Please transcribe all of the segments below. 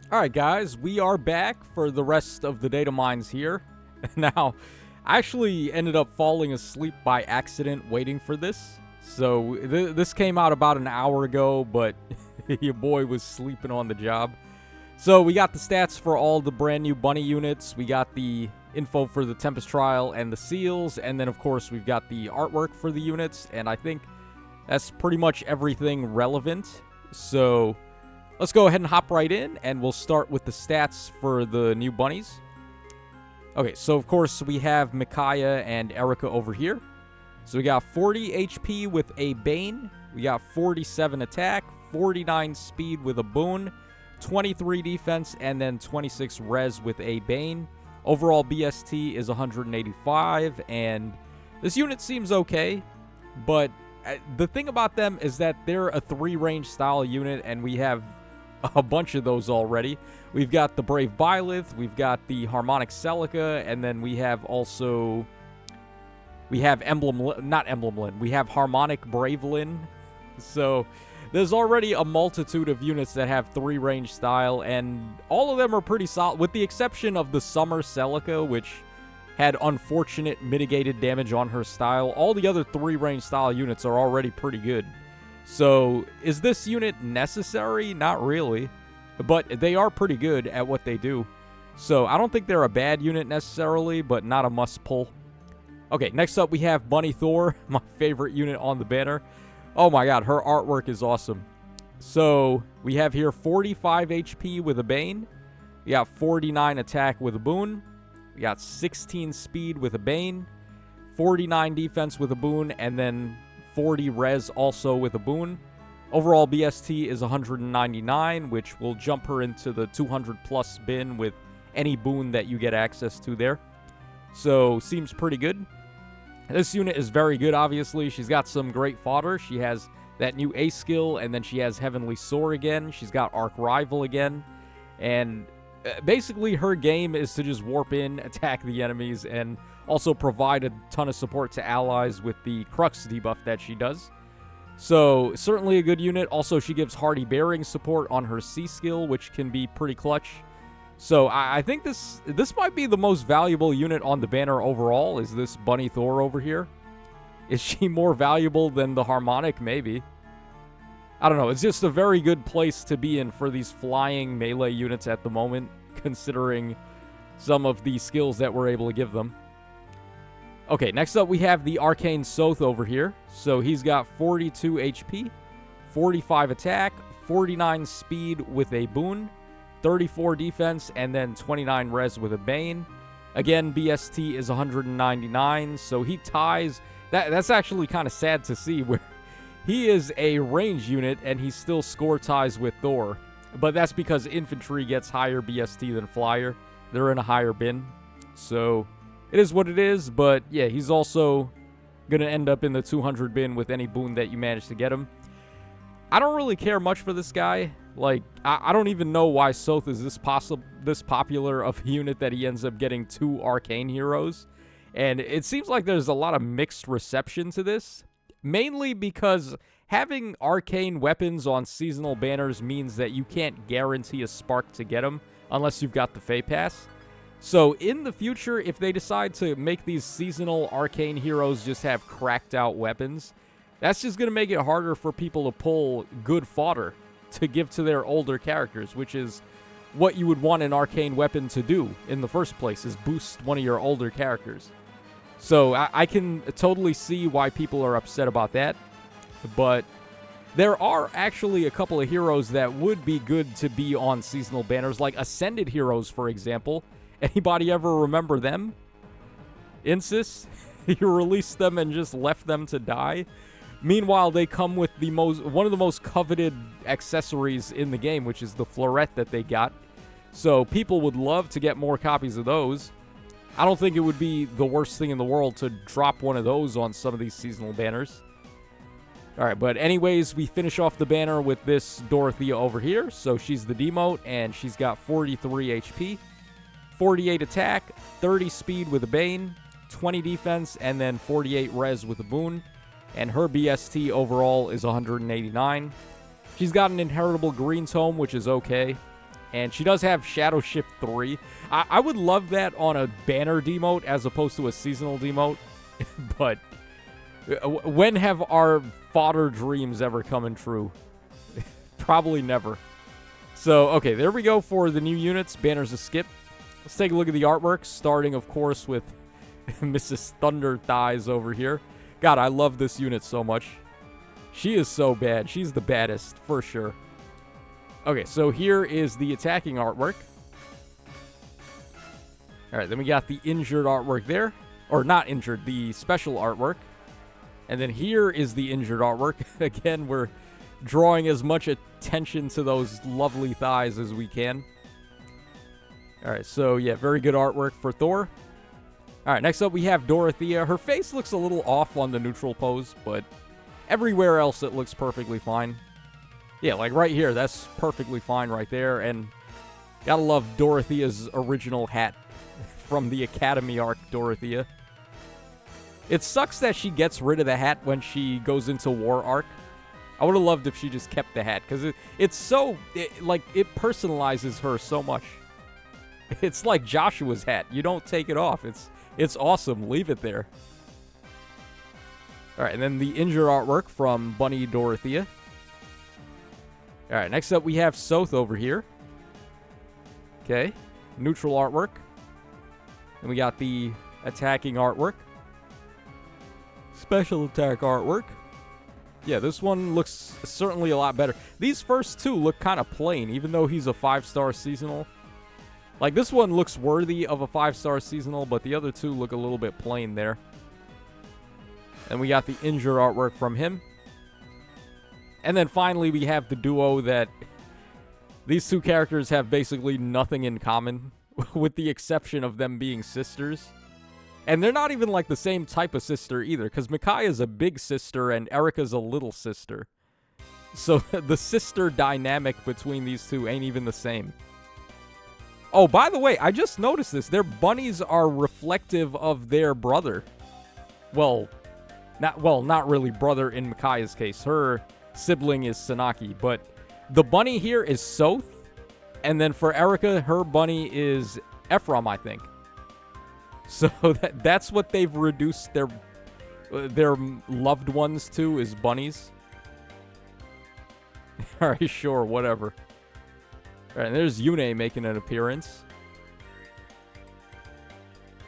Alright guys, we are back for the rest of the Datamines here. Now, I actually ended up falling asleep by accident waiting for this. So, this came out about an hour ago, but your boy was sleeping on the job. So, we got the stats for all the brand new bunny units. We got the info for the Tempest trial and the seals. And then, of course, we've got the artwork for the units. And I think that's pretty much everything relevant. So, let's go ahead and hop right in, and we'll start with the stats for the new bunnies. Okay, so of course we have Micaiah and Erica over here. So we got 40 HP with a Bane. We got 47 attack, 49 speed with a boon, 23 defense, and then 26 res with a Bane. Overall BST is 185, and this unit seems okay, but the thing about them is that they're a 3-range style unit, and we have a bunch of those already. We've got the Brave Byleth, we've got the Harmonic Celica, and then we have Emblem, not Emblemlin, we have Harmonic Bravelin. So there's already a multitude of units that have 3-range style, and all of them are pretty solid, with the exception of the Summer Celica, which had unfortunate mitigated damage on her style. All the other 3-range style units are already pretty good. So, is this unit necessary? Not really. But they are pretty good at what they do. So, I don't think they're a bad unit necessarily, but not a must-pull. Okay, next up we have Bunny Thor, my favorite unit on the banner. Oh my god, her artwork is awesome. So, we have here 45 HP with a Bane. We got 49 attack with a boon. We got 16 speed with a Bane. 49 defense with a boon, and then 40 res also with a boon. Overall BST is 199, which will jump her into the 200 plus bin with any boon that you get access to there. So, seems pretty good. This unit is very good, obviously. She's got some great fodder. She has that new ace skill, and then she has Heavenly Soar again. She's got Arc Rival again. And basically, her game is to just warp in, attack the enemies, and also provide a ton of support to allies with the Crux debuff that she does. So, certainly a good unit. Also, she gives Hardy Bearing support on her C skill, which can be pretty clutch. So, I think this might be the most valuable unit on the banner overall, is this Bunny Thor over here. Is she more valuable than the Harmonic? Maybe. I don't know. It's just a very good place to be in for these flying melee units at the moment, considering some of the skills that we're able to give them. Okay, next up we have the Arcane Soth over here. So he's got 42 HP, 45 attack, 49 speed with a boon, 34 defense, and then 29 res with a Bane. Again, BST is 199, so he ties. That's actually kind of sad to see, where he is a range unit and he still score ties with Thor. But that's because infantry gets higher BST than flyer. They're in a higher bin. So it is what it is, but yeah, he's also going to end up in the 200 bin with any boon that you manage to get him. I don't really care much for this guy. Like, I don't even know why Soth is this popular of a unit that he ends up getting 2 Arcane heroes. And it seems like there's a lot of mixed reception to this. Mainly because having Arcane weapons on seasonal banners means that you can't guarantee a spark to get them unless you've got the Fey Pass. So in the future, if they decide to make these seasonal Arcane heroes just have cracked out weapons, that's just going to make it harder for people to pull good fodder to give to their older characters, which is what you would want an Arcane weapon to do in the first place, is boost one of your older characters. So I can totally see why people are upset about that, but there are actually a couple of heroes that would be good to be on seasonal banners, like Ascended heroes, for example. Anybody ever remember them? Insis? You released them and just left them to die. Meanwhile, they come with one of the most coveted accessories in the game, which is the floret that they got. So people would love to get more copies of those. I don't think it would be the worst thing in the world to drop one of those on some of these seasonal banners. Alright, but anyways, we finish off the banner with this Dorothea over here. So she's the Demote, and she's got 43 HP, 48 attack, 30 speed with a Bane, 20 defense, and then 48 res with a boon. And her BST overall is 189. She's got an inheritable green tome, which is okay. And she does have Shadow Shift 3. I would love that on a banner demote as opposed to a seasonal demote. But when have our fodder dreams ever come true? Probably never. So, okay, there we go for the new units. Banners a skip. Let's take a look at the artwork, starting, of course, with Mrs. Thunder Thighs over here. God, I love this unit so much. She is so bad. She's the baddest, for sure. Okay, so here is the attacking artwork. All right, then we got the injured artwork there. Or not injured, the special artwork. And then here is the injured artwork. Again, we're drawing as much attention to those lovely thighs as we can. All right, so yeah, very good artwork for Thor. All right, next up we have Dorothea. Her face looks a little off on the neutral pose, but everywhere else it looks perfectly fine. Yeah, like right here, that's perfectly fine right there. And gotta love Dorothea's original hat from the Academy arc, Dorothea. It sucks that she gets rid of the hat when she goes into War arc. I would have loved if she just kept the hat, because it's so, it personalizes her so much. It's like Joshua's hat. You don't take it off. It's awesome. Leave it there. All right, and then the injured artwork from Bunny Dorothea. All right, next up we have Soth over here. Okay, neutral artwork. And we got the attacking artwork. Special attack artwork. Yeah, this one looks certainly a lot better. These first two look kind of plain, even though he's a 5-star seasonal. Like, this one looks worthy of a 5-star seasonal, but the other two look a little bit plain there. And we got the injured artwork from him. And then finally, we have the duo that these two characters have basically nothing in common, with the exception of them being sisters. And they're not even like the same type of sister either, because Micaiah's a big sister and Erica's a little sister. So the sister dynamic between these two ain't even the same. Oh, by the way, I just noticed this. Their bunnies are reflective of their brother. Well, not really brother in Micaiah's case. Her sibling is Sanaki, but the bunny here is Soth, and then for Erica, her bunny is Ephraim, I think. So that's what they've reduced their loved ones to, is bunnies. All right, sure, whatever. All right, and there's Yune making an appearance.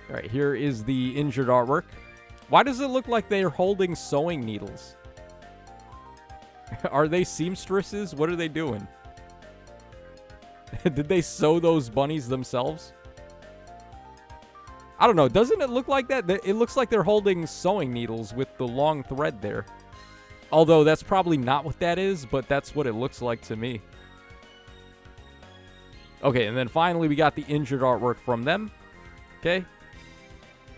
All right, here is the injured artwork. Why does it look like they're holding sewing needles? Are they seamstresses? What are they doing? Did they sew those bunnies themselves? I don't know. Doesn't it look like that? It looks like they're holding sewing needles with the long thread there. Although that's probably not what that is, but that's what it looks like to me. Okay, and then finally we got the injured artwork from them. Okay.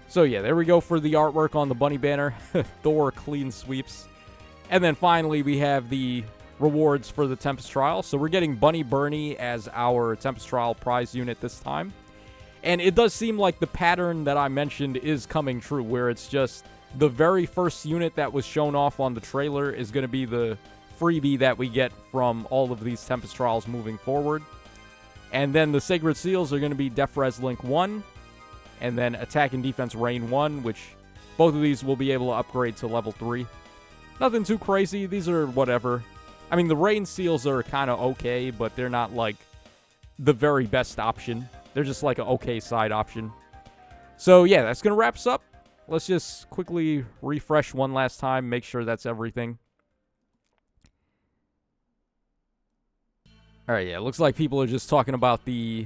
So yeah, there we go for the artwork on the bunny banner. Thor clean sweeps. And then finally we have the rewards for the Tempest Trial. So we're getting Bunny Bernie as our Tempest Trial prize unit this time. And it does seem like the pattern that I mentioned is coming true, where it's just the very first unit that was shown off on the trailer is going to be the freebie that we get from all of these Tempest Trials moving forward. And then the Sacred Seals are going to be Def Res Link 1, and then Attack and Defense Rain 1, which both of these will be able to upgrade to level 3. Nothing too crazy. These are whatever. I mean, the Rain Seals are kind of okay, but they're not like the very best option. They're just like an okay side option. So yeah, that's going to wrap us up. Let's just quickly refresh one last time, make sure that's everything. All right, yeah, it looks like people are just talking about the...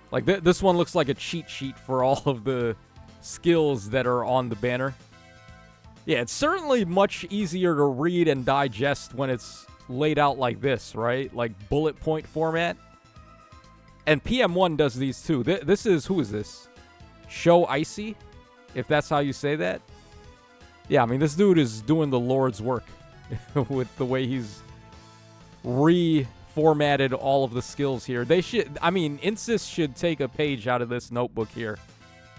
Like, this one looks like a cheat sheet for all of the skills that are on the banner. Yeah, it's certainly much easier to read and digest when it's laid out like this, right? Like bullet point format. And PM1 does these too. This is, who is this? Show Icy, if that's how you say that. Yeah, I mean, this dude is doing the Lord's work with the way he's reformatted all of the skills here. They should, I mean, Insys should take a page out of this notebook here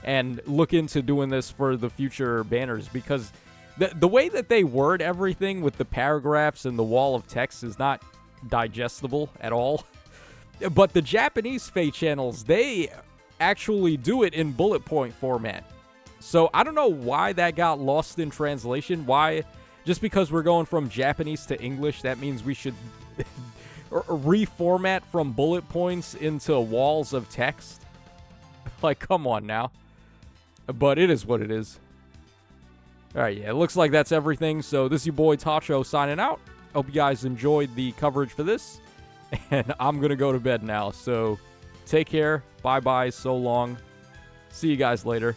and look into doing this for the future banners, because the way that they word everything with the paragraphs and the wall of text is not digestible at all. But the Japanese Fate channels, they actually do it in bullet point format. So I don't know why that got lost in translation. Why? Just because we're going from Japanese to English, that means we should reformat from bullet points into walls of text? Like, come on now. But it is what it is. Alright, yeah, it looks like that's everything. So this is your boy Tacho signing out. Hope you guys enjoyed the coverage for this. And I'm going to go to bed now. So take care. Bye-bye. So long. See you guys later.